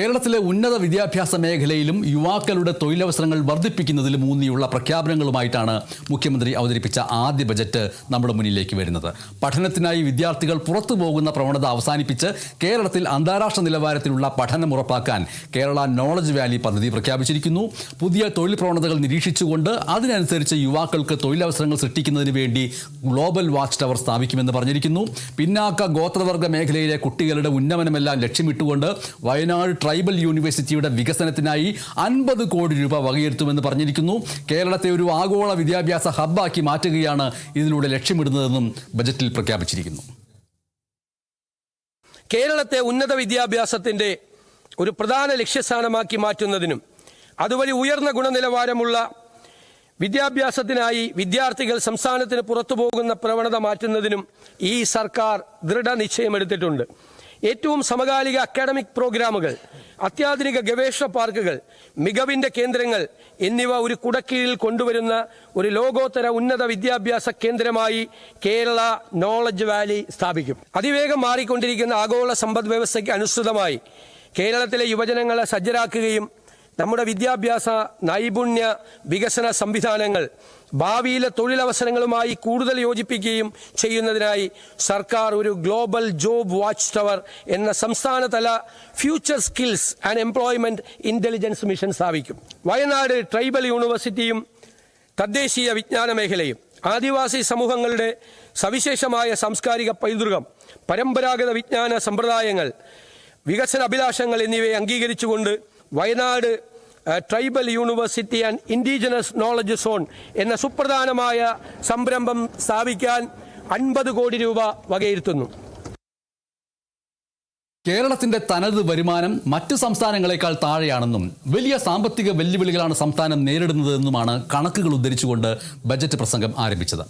കേരളത്തിലെ ഉന്നത വിദ്യാഭ്യാസ മേഖലയിലും യുവാക്കളുടെ തൊഴിലവസരങ്ങൾ വർദ്ധിപ്പിക്കുന്നതിലും ഊന്നിയുള്ള പ്രഖ്യാപനങ്ങളുമായിട്ടാണ് മുഖ്യമന്ത്രി അവതരിപ്പിച്ച ആദ്യ ബജറ്റ് നമ്മുടെ മുന്നിലേക്ക് വരുന്നത്. പഠനത്തിനായി വിദ്യാർത്ഥികൾ പുറത്തു പോകുന്ന പ്രവണത അവസാനിപ്പിച്ച് കേരളത്തിൽ അന്താരാഷ്ട്ര നിലവാരത്തിലുള്ള പഠനം ഉറപ്പാക്കാൻ കേരള നോളജ് വാലി പദ്ധതി പ്രഖ്യാപിച്ചിരിക്കുന്നു. പുതിയ തൊഴിൽ പ്രവണതകൾ നിരീക്ഷിച്ചുകൊണ്ട് അതിനനുസരിച്ച് യുവാക്കൾക്ക് തൊഴിലവസരങ്ങൾ സൃഷ്ടിക്കുന്നതിന് വേണ്ടി ഗ്ലോബൽ വാച്ച് ടവർ സ്ഥാപിക്കുമെന്ന് പറഞ്ഞിരിക്കുന്നു. പിന്നാക്ക ഗോത്രവർഗ മേഖലയിലെ കുട്ടികളുടെ ഉന്നമനമെല്ലാം ലക്ഷ്യമിട്ടുകൊണ്ട് വയനാട് ട്രൈബൽ യൂണിവേഴ്സിറ്റിയുടെ വികസനത്തിനായി 50 കോടി രൂപ വകയിരുത്തുമെന്ന് പറഞ്ഞിരിക്കുന്നു. കേരളത്തെ ഒരു ആഗോള വിദ്യാഭ്യാസ ഹബ്ബാക്കി മാറ്റുകയാണ് ഇതിലൂടെ ലക്ഷ്യമിടുന്നതെന്നും ബജറ്റിൽ പ്രഖ്യാപിച്ചിരിക്കുന്നു. കേരളത്തെ ഉന്നത വിദ്യാഭ്യാസത്തിന്റെ ഒരു പ്രധാന ലക്ഷ്യസ്ഥാനമാക്കി മാറ്റുന്നതിനും അതുവഴി ഉയർന്ന ഗുണനിലവാരമുള്ള വിദ്യാഭ്യാസത്തിനായി വിദ്യാർത്ഥികൾ സംസ്ഥാനത്തിന് പുറത്തു പോകുന്ന പ്രവണത മാറ്റുന്നതിനും ഈ സർക്കാർ ദൃഢനിശ്ചയമെടുത്തിട്ടുണ്ട്. ഏറ്റവും സമകാലിക അക്കാഡമിക് പ്രോഗ്രാമുകൾ, അത്യാധുനിക ഗവേഷണ പാർക്കുകൾ, മികവിന്റെ കേന്ദ്രങ്ങൾ എന്നിവ ഒരു കുടക്കീഴിൽ കൊണ്ടുവരുന്ന ഒരു ലോകോത്തര ഉന്നത വിദ്യാഭ്യാസ കേന്ദ്രമായി കേരള നോളജ് വാലി സ്ഥാപിക്കും. അതിവേഗം മാറിക്കൊണ്ടിരിക്കുന്ന ആഗോള സമ്പദ് വ്യവസ്ഥയ്ക്ക് അനുസൃതമായി കേരളത്തിലെ യുവജനങ്ങളെ സജ്ജരാക്കുകയും നമ്മുടെ വിദ്യാഭ്യാസ നൈപുണ്യ വികസന സംവിധാനങ്ങൾ ഭാവിയിലെ തൊഴിലവസരങ്ങളുമായി കൂടുതൽ യോജിപ്പിക്കുകയും ചെയ്യുന്നതിനായി സർക്കാർ ഒരു ഗ്ലോബൽ ജോബ് വാച്ച് ടവർ എന്ന സംസ്ഥാനതല future skills and employment intelligence mission സ്ഥാപിക്കും. വയനാട് ട്രൈബൽ യൂണിവേഴ്സിറ്റിയും തദ്ദേശീയ വിജ്ഞാന മേഖലയും ആദിവാസി സമൂഹങ്ങളുടെ സവിശേഷമായ സാംസ്കാരിക പൈതൃകം, പരമ്പരാഗത വിജ്ഞാന സമ്പ്രദായങ്ങൾ, വികസന അഭിലാഷങ്ങൾ എന്നിവയെ അംഗീകരിച്ചുകൊണ്ട് Wayanad tribal university and indigenous knowledge zone എന്ന സുപ്രധാനമായ സംരംഭം സ്ഥാപിക്കാൻ 50 കോടി രൂപ വകയിരുത്തുന്നു. കേരളത്തിന്റെ തനത് വരുമാനം മറ്റ് സംസ്ഥാനങ്ങളെക്കാൾ താഴെയാണെന്നും വലിയ സാമ്പത്തിക വെല്ലുവിളികളാണ് സംസ്ഥാനം നേരിടുന്നതെന്നുമാണ് കണക്കുകൾ ഉദ്ധരിച്ചുകൊണ്ട് ബജറ്റ് പ്രസംഗം ആരംഭിച്ചത്.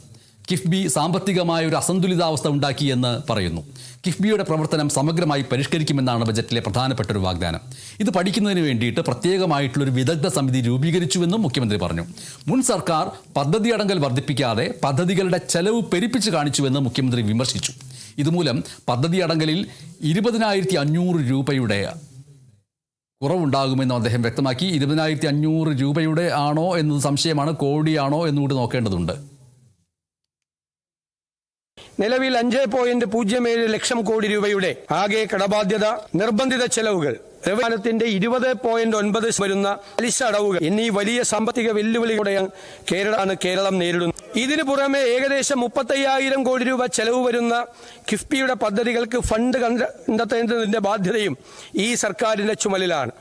കിഫ്ബി സാമ്പത്തികമായ ഒരു അസന്തുലിതാവസ്ഥ ഉണ്ടാക്കിയെന്ന് പറയുന്നു. കിഫ്ബിയുടെ പ്രവർത്തനം സമഗ്രമായി പരിഷ്കരിക്കുമെന്നാണ് ബജറ്റിലെ പ്രധാനപ്പെട്ട ഒരു വാഗ്ദാനം. ഇത് പഠിക്കുന്നതിന് വേണ്ടിയിട്ട് പ്രത്യേകമായിട്ടുള്ളൊരു വിദഗ്ധ സമിതി രൂപീകരിച്ചുവെന്നും മുഖ്യമന്ത്രി പറഞ്ഞു. മുൻ സർക്കാർ പദ്ധതി അടങ്കൽ വർദ്ധിപ്പിക്കാതെ പദ്ധതികളുടെ ചെലവ് പെരുപ്പിച്ച് കാണിച്ചുവെന്ന് മുഖ്യമന്ത്രി വിമർശിച്ചു. ഇതുമൂലം പദ്ധതി അടങ്കലിൽ 20,500 രൂപയുടെ കുറവുണ്ടാകുമെന്നും അദ്ദേഹം വ്യക്തമാക്കി. 20,500 രൂപയുടെ ആണോ എന്നത് സംശയമാണ്, കോടിയാണോ എന്നുകൂടി നോക്കേണ്ടതുണ്ട്. നിലവിൽ 5.07 ലക്ഷം കോടി രൂപയുടെ ആകെ കടബാധ്യത, നിർബന്ധിത ചെലവുകൾ, വരുമാനത്തിന്റെ 20.9 വരുന്ന പലിശ അടവുകൾ എന്നീ വലിയ സാമ്പത്തിക വെല്ലുവിളികളോടെയാണ് കേരളം നേരിടുന്നത്. ഇതിനു പുറമെ ഏകദേശം 35,000 കോടി രൂപ ചെലവ് വരുന്ന കിഫ്ബിയുടെ പദ്ധതികൾക്ക് ഫണ്ട് കണ്ടെത്തേണ്ടതിന്റെ ബാധ്യതയും ഈ സർക്കാരിന്റെ ചുമലിലാണ്.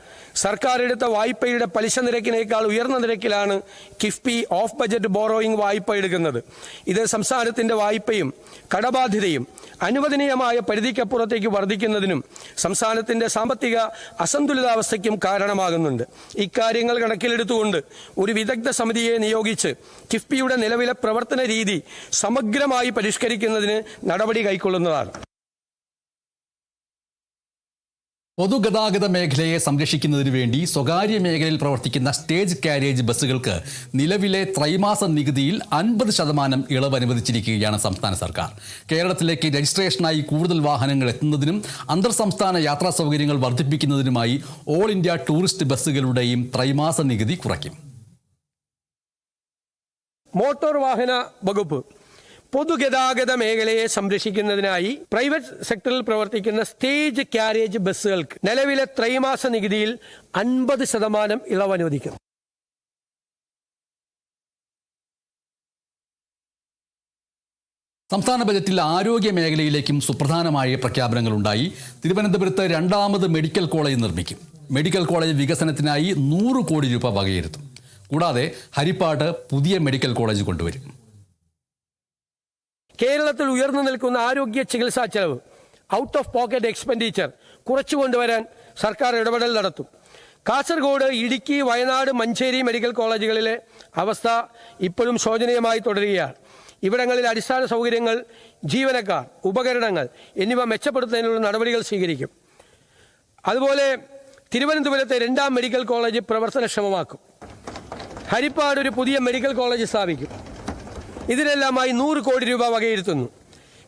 സർക്കാർ എടുത്ത വായ്പയുടെ പലിശ നിരക്കിനേക്കാൾ ഉയർന്ന നിരക്കിലാണ് കിഫ്ബി ഓഫ് ബജറ്റ് ബോറോയിങ് വായ്പ എടുക്കുന്നത്. ഇത് സംസ്ഥാനത്തിന്റെ വായ്പയും കടബാധ്യതയും അനുവദനീയമായ പരിധിക്കപ്പുറത്തേക്ക് വർദ്ധിക്കുന്നതിനും സംസ്ഥാനത്തിന്റെ സാമ്പത്തിക അസന്തുലിതാവസ്ഥയ്ക്കും കാരണമാകുന്നുണ്ട്. ഇക്കാര്യങ്ങൾ കണക്കിലെടുത്തുകൊണ്ട് ഒരു വിദഗ്ധ സമിതിയെ നിയോഗിച്ച് കിഫ്ബിയുടെ നിലവിലെ പ്രവർത്തന രീതി സമഗ്രമായി പരിഷ്കരിക്കുന്നതിന് നടപടി കൈക്കൊള്ളുന്നതാണ്. പൊതുഗതാഗത മേഖലയെ സംരക്ഷിക്കുന്നതിന് വേണ്ടി സ്വകാര്യ മേഖലയിൽ പ്രവർത്തിക്കുന്ന സ്റ്റേജ് കാരേജ് ബസ്സുകൾക്ക് നിലവിലെ ത്രൈമാസ നികുതിയിൽ 50% ഇളവ് അനുവദിച്ചിരിക്കുകയാണ് സംസ്ഥാന സർക്കാർ. കേരളത്തിലേക്ക് രജിസ്ട്രേഷനായി കൂടുതൽ വാഹനങ്ങൾ എത്തുന്നതിനും അന്തർ സംസ്ഥാന യാത്രാ സൗകര്യങ്ങൾ വർദ്ധിപ്പിക്കുന്നതിനുമായി ഓൾ ഇന്ത്യ ടൂറിസ്റ്റ് ബസ്സുകളുടെയും ത്രൈമാസ നികുതി കുറയ്ക്കും. മോട്ടോർ വാഹന വകുപ്പ് പൊതുഗതാഗത മേഖലയെ സംരക്ഷിക്കുന്നതിനായി പ്രൈവറ്റ് സെക്ടറിൽ പ്രവർത്തിക്കുന്ന സ്റ്റേജ് കാരേജ് ബസ്സുകൾക്ക് നിലവിലെ ത്രൈമാസ നികുതിയിൽ 50% ഇളവ് അനുവദിക്കും. സംസ്ഥാന ബജറ്റിൽ ആരോഗ്യ മേഖലയിലേക്കും സുപ്രധാനമായ പ്രഖ്യാപനങ്ങളുണ്ടായി. തിരുവനന്തപുരത്ത് 2ാമത് മെഡിക്കൽ കോളേജ് നിർമ്മിക്കും. മെഡിക്കൽ കോളേജ് വികസനത്തിനായി 100 കോടി രൂപ വകയിരുത്തും. കൂടാതെ ഹരിപ്പാട് പുതിയ മെഡിക്കൽ കോളേജ് കൊണ്ടുവരും. കേരളത്തിൽ ഉയർന്നു നിൽക്കുന്ന ആരോഗ്യ ചികിത്സാ ചെലവ്, ഔട്ട് ഓഫ് പോക്കറ്റ് എക്സ്പെൻഡിച്ചർ കുറച്ചു കൊണ്ടുവരാൻ സർക്കാർ ഇടപെടൽ നടത്തും. കാസർഗോഡ്, ഇടുക്കി, വയനാട്, മഞ്ചേരി മെഡിക്കൽ കോളേജുകളിലെ അവസ്ഥ ഇപ്പോഴും ശോചനീയമായി തുടരുകയാണ്. ഇവിടങ്ങളിൽ അടിസ്ഥാന സൗകര്യങ്ങൾ, ജീവനക്കാർ, ഉപകരണങ്ങൾ എന്നിവ മെച്ചപ്പെടുത്തുന്നതിനുള്ള നടപടികൾ സ്വീകരിക്കും. അതുപോലെ തിരുവനന്തപുരത്തെ 2ാം മെഡിക്കൽ കോളേജ് പ്രവർത്തനക്ഷമമാക്കും. ഹരിപ്പാട് ഒരു പുതിയ മെഡിക്കൽ കോളേജ് സ്ഥാപിക്കും. ഇതിനെല്ലാമായി 100 കോടി രൂപ വകയിരുത്തുന്നു.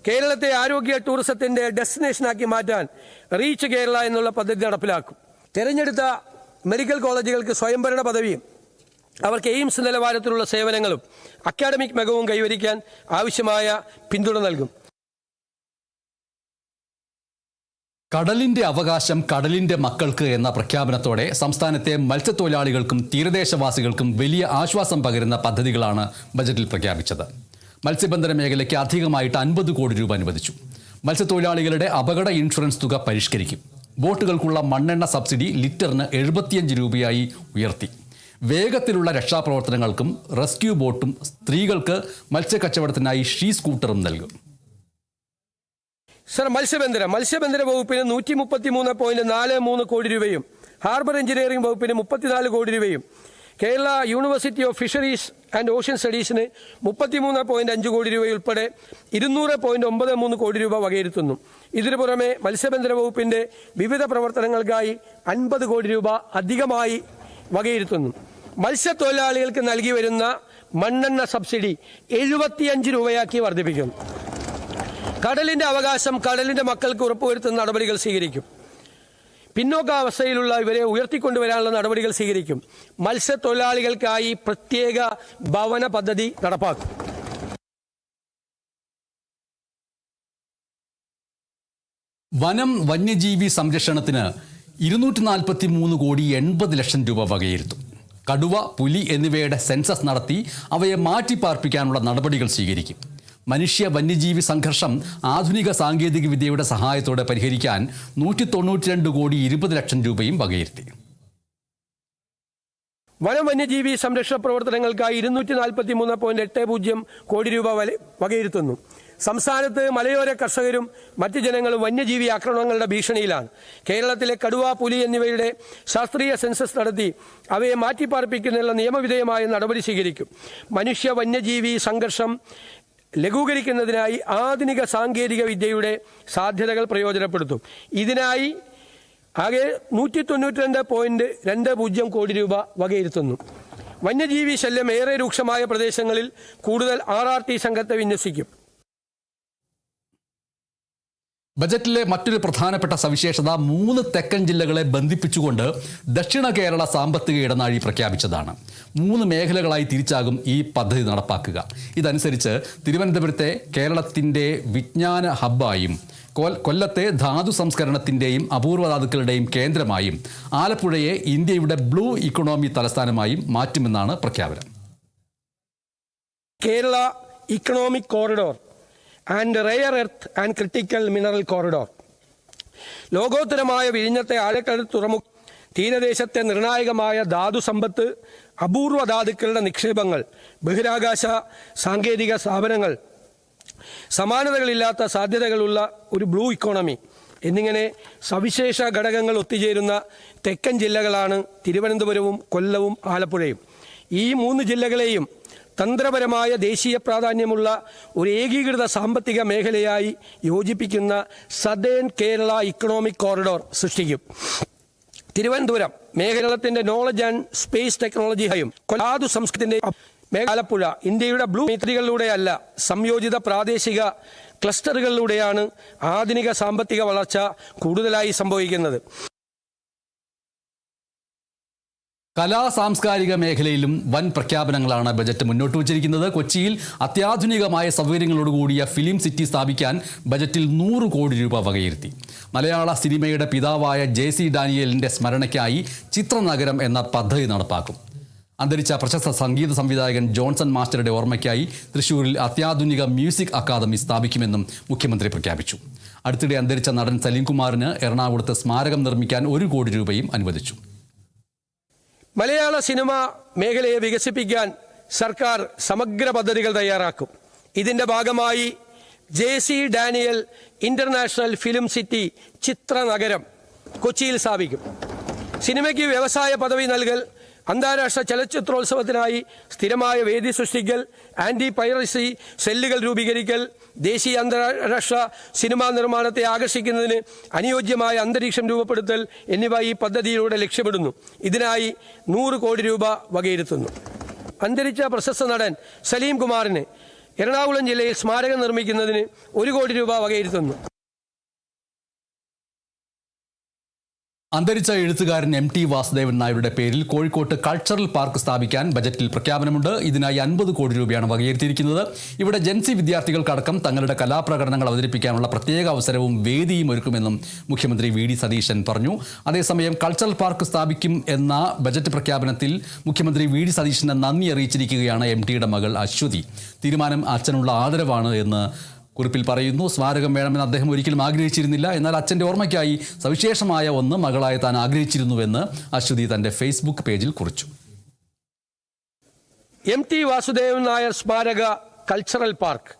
കേരളത്തെ ആരോഗ്യ ടൂറിസത്തിന്റെ ഡെസ്റ്റിനേഷനാക്കി മാറ്റാൻ റീച്ച് കേരള എന്നുള്ള പദ്ധതി നടപ്പിലാക്കും. തിരഞ്ഞെടുത്ത മെഡിക്കൽ കോളേജുകൾക്ക് സ്വയംഭരണ പദവിയും അവർക്ക് എയിംസ് നിലവാരത്തിലുള്ള സേവനങ്ങളും അക്കാഡമിക് മികവും കൈവരിക്കാൻ ആവശ്യമായ പിന്തുണ നൽകും. കടലിന്റെ അവകാശം കടലിന്റെ മക്കൾക്ക് എന്ന പ്രഖ്യാപനത്തോടെ സംസ്ഥാനത്തെ മത്സ്യത്തൊഴിലാളികൾക്കും തീരദേശവാസികൾക്കും വലിയ ആശ്വാസം പകരുന്ന പദ്ധതികളാണ് ബജറ്റിൽ പ്രഖ്യാപിച്ചത്. മത്സ്യബന്ധന മേഖലയ്ക്ക് അധികമായിട്ട് 50 കോടി രൂപ അനുവദിച്ചു. മത്സ്യത്തൊഴിലാളികളുടെ അപകട ഇൻഷുറൻസ് തുക പരിഷ്കരിക്കും. ബോട്ടുകൾക്കുള്ള മണ്ണെണ്ണ സബ്സിഡി ലിറ്ററിന് 75 രൂപയായി ഉയർത്തി. വേഗത്തിലുള്ള രക്ഷാപ്രവർത്തനങ്ങൾക്കും റെസ്ക്യൂ ബോട്ടും സ്ത്രീകൾക്ക് മത്സ്യക്കച്ചവടത്തിനായി ഷീ സ്കൂട്ടറും നൽകും. സർ, മത്സ്യബന്ധന വകുപ്പിന് 133.43 കോടി രൂപയും ഹാർബർ എഞ്ചിനീയറിംഗ് വകുപ്പിന് 34 കോടി രൂപയും Kerala university of fisheries and ocean സ്റ്റഡീസിന് 33.5 കോടി രൂപയുൾപ്പെടെ 200.93 കോടി രൂപ വകയിരുത്തുന്നു. ഇതിനു പുറമെ മത്സ്യബന്ധന വകുപ്പിന്റെ വിവിധ പ്രവർത്തനങ്ങൾക്കായി 50 കോടി രൂപ അധികമായി വകയിരുത്തുന്നു. മത്സ്യത്തൊഴിലാളികൾക്ക് നൽകി വരുന്ന മണ്ണെണ്ണ സബ്സിഡി 75 രൂപയാക്കി വർദ്ധിപ്പിക്കുന്നു. കടലിന്റെ അവകാശം കടലിന്റെ മക്കൾക്ക് ഉറപ്പുവരുത്തുന്ന നടപടികൾ സ്വീകരിക്കും. പിന്നോക്കാവസ്ഥയിലുള്ള ഇവരെ ഉയർത്തിക്കൊണ്ടുവരാനുള്ള നടപടികൾ സ്വീകരിക്കും. മത്സ്യത്തൊഴിലാളികൾക്കായി പ്രത്യേക ഭവന പദ്ധതി നടപ്പാക്കും. വനം വന്യജീവി സംരക്ഷണത്തിന് 243 കോടി 80 ലക്ഷം രൂപ വകയിരുത്തും. കടുവ, പുലി എന്നിവയുടെ സെൻസസ് നടത്തി അവയെ മാറ്റിപ്പാർപ്പിക്കാനുള്ള നടപടികൾ സ്വീകരിക്കും. മനുഷ്യ വന്യജീവി സംഘർഷം ആധുനിക സാങ്കേതിക വിദ്യയുടെ സഹായത്തോടെ പരിഹരിക്കാൻ 192 കോടി 20 ലക്ഷം രൂപയും വകയിരുത്തി. വനം വന്യജീവി സംരക്ഷണ പ്രവർത്തനങ്ങൾക്കായി 243.80 കോടി രൂപ വകയിരുത്തുന്നു. സംസ്ഥാനത്ത് മലയോര കർഷകരും മറ്റ് ജനങ്ങളും വന്യജീവി ആക്രമണങ്ങളുടെ ഭീഷണിയിലാണ്. കേരളത്തിലെ കടുവ, പുലി എന്നിവയുടെ ശാസ്ത്രീയ സെൻസസ് നടത്തി അവയെ മാറ്റിപ്പാർപ്പിക്കുന്നതിനുള്ള നിയമവിധേയമായ നടപടി സ്വീകരിക്കും. മനുഷ്യ വന്യജീവി സംഘർഷം ലഘൂകരിക്കുന്നതിനായി ആധുനിക സാങ്കേതിക വിദ്യയുടെ സാധ്യതകൾ പ്രയോജനപ്പെടുത്തും. ഇതിനായി ആകെ 192.20 കോടി രൂപ വകയിരുത്തുന്നു. വന്യജീവി ശല്യം ഏറെ രൂക്ഷമായ പ്രദേശങ്ങളിൽ കൂടുതൽ RRT സംഘത്തെ വിന്യസിക്കും. ബജറ്റിലെ മറ്റൊരു പ്രധാനപ്പെട്ട സവിശേഷത 3 തെക്കൻ ജില്ലകളെ ബന്ധിപ്പിച്ചുകൊണ്ട് ദക്ഷിണ കേരള സാമ്പത്തിക ഇടനാഴി പ്രഖ്യാപിച്ചതാണ്. 3 മേഖലകളായി തിരിച്ചാകും ഈ പദ്ധതി നടപ്പാക്കുക. ഇതനുസരിച്ച് തിരുവനന്തപുരത്തെ കേരളത്തിൻ്റെ വിജ്ഞാന ഹബ്ബായും, കൊല്ലത്തെ ധാതു സംസ്കരണത്തിൻ്റെയും അപൂർവ ധാതുക്കളുടെയും കേന്ദ്രമായും, ആലപ്പുഴയെ ഇന്ത്യയുടെ ബ്ലൂ ഇക്കണോമി തലസ്ഥാനമായും മാറ്റുമെന്നാണ് പ്രഖ്യാപനം. Kerala economic corridor and rare earth and critical mineral corridor, ലോകോത്തരമായ വിഴിഞ്ഞത്തെ ആഴക്കടൽ തുറമുഖം, തീരദേശത്തെ നിർണായകമായ ധാതു സമ്പത്ത്, അപൂർവ ധാതുക്കളുടെ നിക്ഷേപങ്ങൾ, ബഹിരാകാശ സാങ്കേതിക സ്ഥാപനങ്ങൾ, സമാനതകളില്ലാത്ത സാധ്യതകളുള്ള ഒരു ബ്ലൂ ഇക്കോണമി എന്നിങ്ങനെ സവിശേഷ ഘടകങ്ങൾ ഒത്തുചേരുന്ന തെക്കൻ ജില്ലകളാണ് തിരുവനന്തപുരവും കൊല്ലവും ആലപ്പുഴയും. ഈ 3 ജില്ലകളെയും തന്ത്രപരമായ ദേശീയ പ്രാധാന്യമുള്ള ഒരു ഏകീകൃത സാമ്പത്തിക മേഖലയായി യോജിപ്പിക്കുന്ന സദേൺ കേരള ഇക്കണോമിക് കോറിഡോർ സൃഷ്ടിക്കും. തിരുവനന്തപുരം കേരളത്തിന്റെ നോളജ് ആൻഡ് സ്പേസ് ടെക്നോളജി ഹയും, ധാതു സംസ്കൃതിന്റെ ആലപ്പുഴ ഇന്ത്യയുടെ ബ്ലൂ മേഖലകളിലൂടെയല്ല, സംയോജിത പ്രാദേശിക ക്ലസ്റ്ററുകളിലൂടെയാണ് ആധുനിക സാമ്പത്തിക വളർച്ച കൂടുതലായി സംഭവിക്കുന്നത്. കലാ സാംസ്കാരിക മേഖലയിലും വൻ പ്രഖ്യാപനങ്ങളാണ് ബജറ്റ് മുന്നോട്ട് വച്ചിരിക്കുന്നത്. കൊച്ചിയിൽ അത്യാധുനികമായ സൗകര്യങ്ങളോടുകൂടിയ ഫിലിം സിറ്റി സ്ഥാപിക്കാൻ ബജറ്റിൽ 100 കോടി രൂപ വകയിരുത്തി. മലയാള സിനിമയുടെ പിതാവായ JC ഡാനിയലിൻ്റെ സ്മരണയ്ക്കായി ചിത്രനഗരം എന്ന പദ്ധതി നടപ്പാക്കും. അന്തരിച്ച പ്രശസ്ത സംഗീത സംവിധായകൻ ജോൺസൺ മാസ്റ്ററുടെ ഓർമ്മയ്ക്കായി തൃശ്ശൂരിൽ അത്യാധുനിക മ്യൂസിക് അക്കാദമി സ്ഥാപിക്കുമെന്നും മുഖ്യമന്ത്രി പ്രഖ്യാപിച്ചു. അടുത്തിടെ അന്തരിച്ച നടൻ സലീംകുമാറിന് എറണാകുളത്ത് സ്മാരകം നിർമ്മിക്കാൻ 1 കോടി രൂപയും അനുവദിച്ചു. മലയാള സിനിമ മേഖലയെ വികസിപ്പിക്കാൻ സർക്കാർ സമഗ്ര പദ്ധതികൾ തയ്യാറാക്കും. ഇതിന്റെ ഭാഗമായി JC Daniel international film city ചിത്രനഗരം കൊച്ചിയിൽ സ്ഥാപിക്കും. സിനിമയ്ക്ക് വ്യവസായ പദവി നൽകൽ, അന്താരാഷ്ട്ര ചലച്ചിത്രോത്സവത്തിനായി സ്ഥിരമായ വേദി സൃഷ്ടിക്കൽ, ആന്റി പൈറസി സെല്ലുകൾ രൂപീകരിക്കൽ, ദേശീയ അന്താരാഷ്ട്ര സിനിമാ നിർമ്മാണത്തെ ആകർഷിക്കുന്നതിന് അനുയോജ്യമായ അന്തരീക്ഷം രൂപപ്പെടുത്തൽ എന്നിവ ഈ പദ്ധതിയിലൂടെ ലക്ഷ്യമിടുന്നു. ഇതിനായി 100 കോടി രൂപ വകയിരുത്തുന്നു. അന്തരിച്ച പ്രശസ്ത നടൻ സലീം കുമാറിന് എറണാകുളം ജില്ലയിൽ സ്മാരകം നിർമ്മിക്കുന്നതിന് 1 കോടി രൂപ വകയിരുത്തുന്നു. അന്തരിച്ച എഴുത്തുകാരൻ MT വാസുദേവൻ നായരുടെ പേരിൽ കോഴിക്കോട്ട് കൾച്ചറൽ പാർക്ക് സ്ഥാപിക്കാൻ ബജറ്റിൽ പ്രഖ്യാപനമുണ്ട്. ഇതിനായി 50 കോടി രൂപയാണ് വകയിരുത്തിയിരിക്കുന്നത്. ഇവിടെ ജൻസി വിദ്യാർത്ഥികൾക്കടക്കം തങ്ങളുടെ കലാപ്രകടനങ്ങൾ അവതരിപ്പിക്കാനുള്ള പ്രത്യേക അവസരവും വേദിയും ഒരുക്കുമെന്നും മുഖ്യമന്ത്രി VD സതീശൻ പറഞ്ഞു. അതേസമയം കൾച്ചറൽ പാർക്ക് സ്ഥാപിക്കും എന്ന ബജറ്റ് പ്രഖ്യാപനത്തിൽ മുഖ്യമന്ത്രി VD സതീശന് നന്ദി അറിയിച്ചിരിക്കുകയാണ് MTയുടെ മകൾ അശ്വതി. തീരുമാനം അച്ഛനുള്ള ആദരവാണ് എന്ന് കുറിപ്പിൽ പറയുന്നു. സ്മാരകം വേണമെന്ന് അദ്ദേഹം ഒരിക്കലും ആഗ്രഹിച്ചിരുന്നില്ല. എന്നാൽ അച്ഛൻ്റെ ഓർമ്മയ്ക്കായി സവിശേഷമായ ഒന്ന് മകളായ താൻ ആഗ്രഹിച്ചിരുന്നുവെന്ന് അശ്വതി തൻ്റെ ഫേസ്ബുക്ക് പേജിൽ കുറിച്ചു. MT വാസുദേവൻ നായർ സ്മാരക കൾച്ചറൽ പാർക്ക്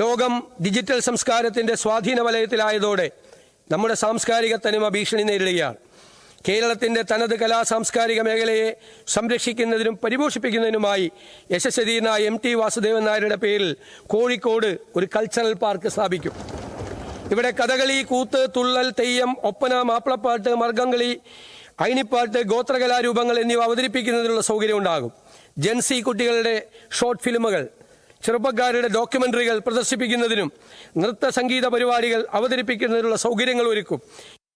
ലോകം ഡിജിറ്റൽ സംസ്കാരത്തിൻ്റെ സ്വാധീന വലയത്തിലായതോടെ നമ്മുടെ സാംസ്കാരിക തനിമ ഭീഷണി നേരിടുകയാണ്. കേരളത്തിൻ്റെ തനത് കലാ സാംസ്കാരിക മേഖലയെ സംരക്ഷിക്കുന്നതിനും പരിപോഷിപ്പിക്കുന്നതിനുമായി യശസ്വതീയനായ MT വാസുദേവൻ നായരുടെ പേരിൽ കോഴിക്കോട് ഒരു കൾച്ചറൽ പാർക്ക് സ്ഥാപിക്കും. ഇവിടെ കഥകളി, കൂത്ത്, തുള്ളൽ, തെയ്യം, ഒപ്പന, മാപ്പിളപ്പാട്ട്, മർഗംകളി, അയിനിപ്പാട്ട്, ഗോത്രകലാരൂപങ്ങൾ എന്നിവ അവതരിപ്പിക്കുന്നതിനുള്ള സൗകര്യം ഉണ്ടാകും. ജൻസി കുട്ടികളുടെ ഷോർട്ട് ഫിലിമുകൾ, ചെറുപ്പക്കാരുടെ ഡോക്യുമെൻ്ററികൾ പ്രദർശിപ്പിക്കുന്നതിനും നൃത്ത സംഗീത പരിപാടികൾ അവതരിപ്പിക്കുന്നതിനുള്ള സൗകര്യങ്ങൾ ഒരുക്കും.